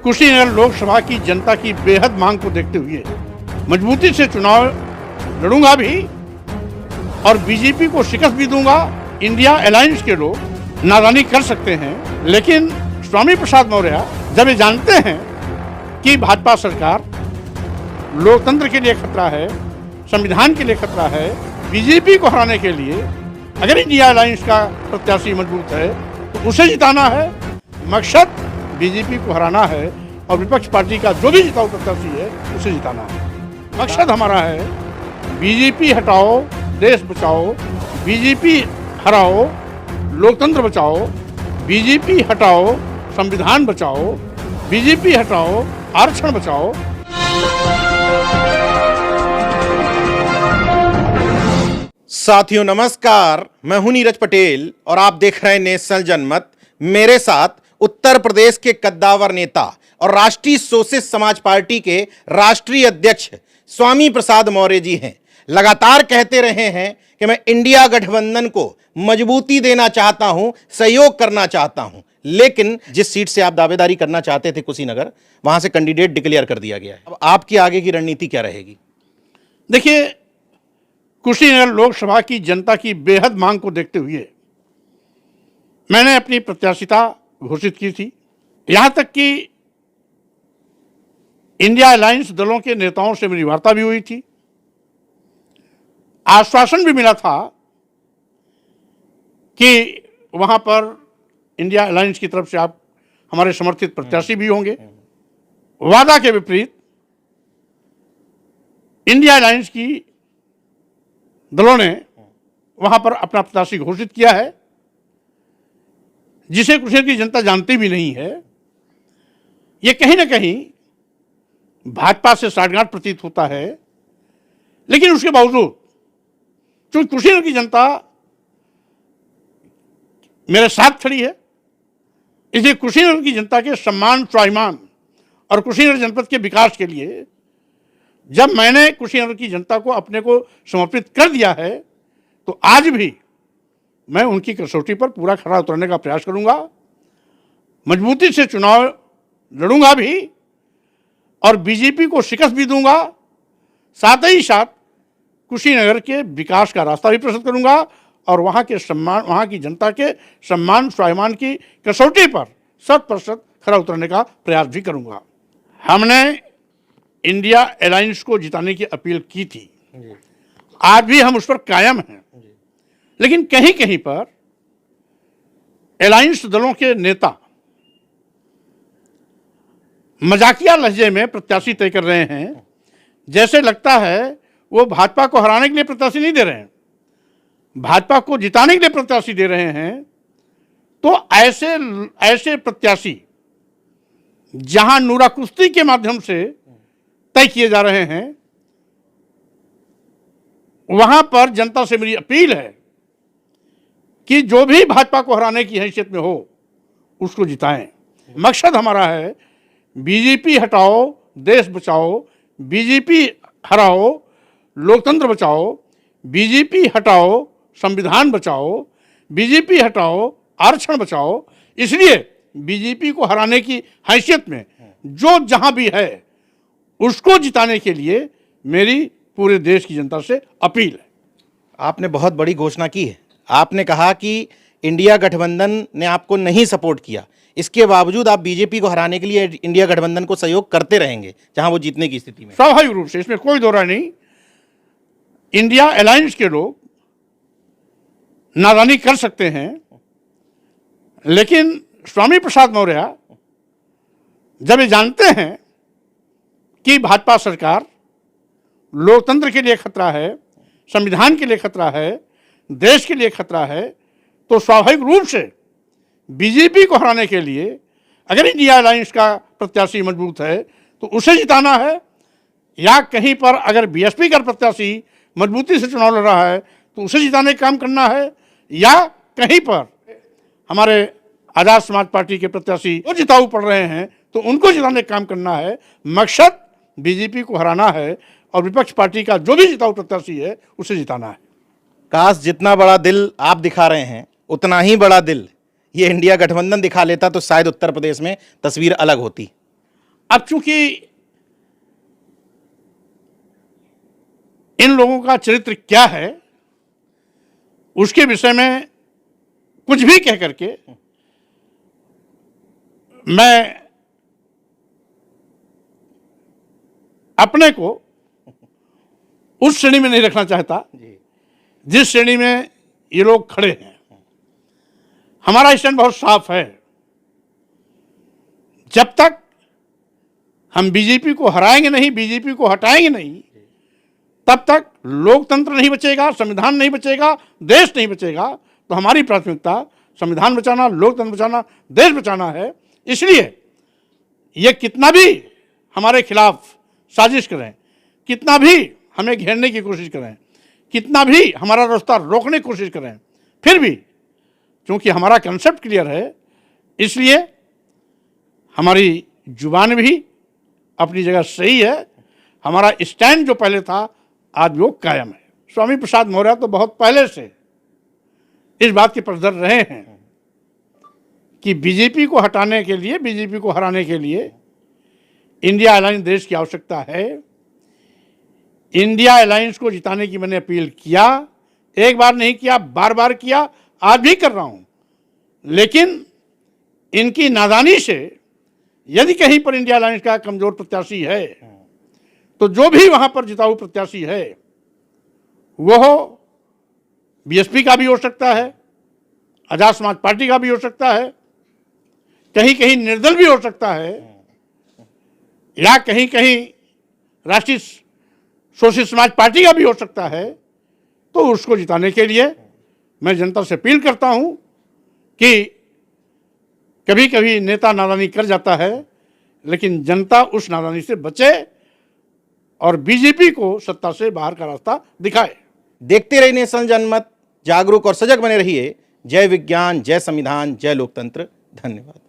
कुशीनगर लोकसभा की जनता की बेहद मांग को देखते हुए मजबूती से चुनाव लड़ूंगा भी और बीजेपी को शिकस्त भी दूंगा। इंडिया अलायंस के लोग नादानी कर सकते हैं, लेकिन स्वामी प्रसाद मौर्य जब ये जानते हैं कि भाजपा सरकार लोकतंत्र के लिए खतरा है, संविधान के लिए खतरा है, बीजेपी को हराने के लिए अगर इंडिया अलायंस का प्रत्याशी मजबूत है तो उसे जिताना है। मकसद बीजेपी को हराना है और विपक्ष पार्टी का जो भी जिताऊ प्रत्याशी है उसे जिताना है। मकसद हमारा है बीजेपी हटाओ, देश बचाओ, बीजेपी हराओ, लोकतंत्र बचाओ, बीजेपी हटाओ, संविधान बचाओ, बीजेपी हटाओ, आरक्षण बचाओ। साथियों नमस्कार, मैं हूं नीरज पटेल और आप देख रहे हैं नेशनल जनमत। मेरे साथ उत्तर प्रदेश के कद्दावर नेता और राष्ट्रीय सोशलिस्ट समाज पार्टी के राष्ट्रीय अध्यक्ष स्वामी प्रसाद मौर्य जी हैं। लगातार कहते रहे हैं कि मैं इंडिया गठबंधन को मजबूती देना चाहता हूं, सहयोग करना चाहता हूं, लेकिन जिस सीट से आप दावेदारी करना चाहते थे कुशीनगर, वहां से कैंडिडेट डिक्लेयर कर दिया गया है। अब आपकी आगे की रणनीति क्या रहेगी? देखिए, कुशीनगर लोकसभा की जनता की बेहद मांग को देखते हुए मैंने अपनी प्रत्याशिता घोषित की थी। यहां तक कि इंडिया अलायंस दलों के नेताओं से मेरी वार्ता भी हुई थी। आश्वासन भी मिला था कि वहां पर इंडिया अलायंस की तरफ से आप हमारे समर्थित प्रत्याशी भी होंगे। वादा के विपरीत इंडिया अलायंस की दलों ने वहां पर अपना प्रत्याशी घोषित किया है, जिसे कुशीनगर की जनता जानती भी नहीं है। यह कहीं ना कहीं भाजपा से साठगांठ प्रतीत होता है, लेकिन उसके बावजूद चूंकि कुशीनगर की जनता मेरे साथ खड़ी है, इसलिए कुशीनगर की जनता के सम्मान, स्वाभिमान और कुशीनगर जनपद के विकास के लिए जब मैंने कुशीनगर की जनता को अपने को समर्पित कर दिया है, तो आज भी मैं उनकी कसौटी पर पूरा खरा उतरने का प्रयास करूंगा। मजबूती से चुनाव लड़ूंगा भी और बीजेपी को शिकस्त भी दूंगा। साथ ही साथ कुशीनगर के विकास का रास्ता भी प्रशस्त करूंगा और वहां के सम्मान, वहां की जनता के सम्मान, स्वाभिमान की कसौटी पर 100% खरा उतरने का प्रयास भी करूंगा। हमने इंडिया अलायंस को जिताने की अपील की थी, आज भी हम उस पर कायम हैं, लेकिन कहीं कहीं पर अलायंस दलों के नेता मजाकिया लहजे में प्रत्याशी तय कर रहे हैं। जैसे लगता है वो भाजपा को हराने के लिए प्रत्याशी नहीं दे रहे हैं, भाजपा को जिताने के लिए प्रत्याशी दे रहे हैं। तो ऐसे प्रत्याशी जहां नूरा कुश्ती के माध्यम से तय किए जा रहे हैं, वहां पर जनता से मेरी अपील है कि जो भी भाजपा को हराने की हैसियत में हो उसको जिताएं। मकसद हमारा है बीजेपी हटाओ, देश बचाओ, बीजेपी हराओ, लोकतंत्र बचाओ, बीजेपी हटाओ, संविधान बचाओ, बीजेपी हटाओ, आरक्षण बचाओ। इसलिए बीजेपी को हराने की हैसियत में जो जहां भी है उसको जिताने के लिए मेरी पूरे देश की जनता से अपील है। आपने बहुत बड़ी घोषणा की है। आपने कहा कि इंडिया गठबंधन ने आपको नहीं सपोर्ट किया, इसके बावजूद आप बीजेपी को हराने के लिए इंडिया गठबंधन को सहयोग करते रहेंगे जहां वो जीतने की स्थिति में। स्वाभाविक रूप से, इसमें कोई दो राय नहीं। इंडिया अलायंस के लोग नादानी कर सकते हैं, लेकिन स्वामी प्रसाद मौर्य जब ये जानते हैं कि भाजपा सरकार लोकतंत्र के लिए खतरा है, संविधान के लिए खतरा है, देश के लिए खतरा है, तो स्वाभाविक रूप से बीजेपी को हराने के लिए अगर इंडिया अलायंस का प्रत्याशी मजबूत है तो उसे जिताना है, या कहीं पर अगर बीएसपी का प्रत्याशी मजबूती से चुनाव लड़ रहा है तो उसे जिताने का काम करना है, या कहीं पर हमारे आजाद समाज पार्टी के प्रत्याशी वो जिताऊ पड़ रहे हैं तो उनको जिताने का काम करना है। मकसद बीजेपी को हराना है और विपक्ष पार्टी का जो भी जिताऊ प्रत्याशी है उसे जिताना है। काश जितना बड़ा दिल आप दिखा रहे हैं उतना ही बड़ा दिल ये इंडिया गठबंधन दिखा लेता तो शायद उत्तर प्रदेश में तस्वीर अलग होती। अब चूंकि इन लोगों का चरित्र क्या है उसके विषय में कुछ भी कह करके मैं अपने को उस श्रेणी में नहीं रखना चाहता जिस श्रेणी में ये लोग खड़े हैं। हमारा स्टैंड बहुत साफ है। जब तक हम बीजेपी को हराएंगे नहीं, बीजेपी को हटाएंगे नहीं, तब तक लोकतंत्र नहीं बचेगा, संविधान नहीं बचेगा, देश नहीं बचेगा। तो हमारी प्राथमिकता संविधान बचाना, लोकतंत्र बचाना, देश बचाना है। इसलिए ये कितना भी हमारे खिलाफ साजिश करें, कितना भी हमें घेरने की कोशिश करें, कितना भी हमारा रास्ता रोकने की कोशिश करें, फिर भी क्योंकि हमारा कंसेप्ट क्लियर है, इसलिए हमारी जुबान भी अपनी जगह सही है। हमारा स्टैंड जो पहले था आज भी वो कायम है। स्वामी प्रसाद मौर्य तो बहुत पहले से इस बात के परदर रहे हैं कि बीजेपी को हटाने के लिए, बीजेपी को हराने के लिए इंडिया अलायंस देश की आवश्यकता है। इंडिया अलायंस को जिताने की मैंने अपील किया, एक बार नहीं किया, बार बार किया, आज भी कर रहा हूं। लेकिन इनकी नादानी से यदि कहीं पर इंडिया अलायंस का कमजोर प्रत्याशी है तो जो भी वहां पर जिताऊ प्रत्याशी है वो बीएसपी का भी हो सकता है, आजाद समाज पार्टी का भी हो सकता है, कहीं कहीं निर्दल भी हो सकता है, या कहीं कहीं राष्ट्रीय सोशलिस्ट समाज पार्टी का भी हो सकता है। तो उसको जिताने के लिए मैं जनता से अपील करता हूं कि कभी कभी नेता नादानी कर जाता है, लेकिन जनता उस नादानी से बचे और बीजेपी को सत्ता से बाहर का रास्ता दिखाए। देखते रहिए नेशनल जनमत, जागरूक और सजग बने रहिए। जय विज्ञान, जय संविधान, जय लोकतंत्र। धन्यवाद।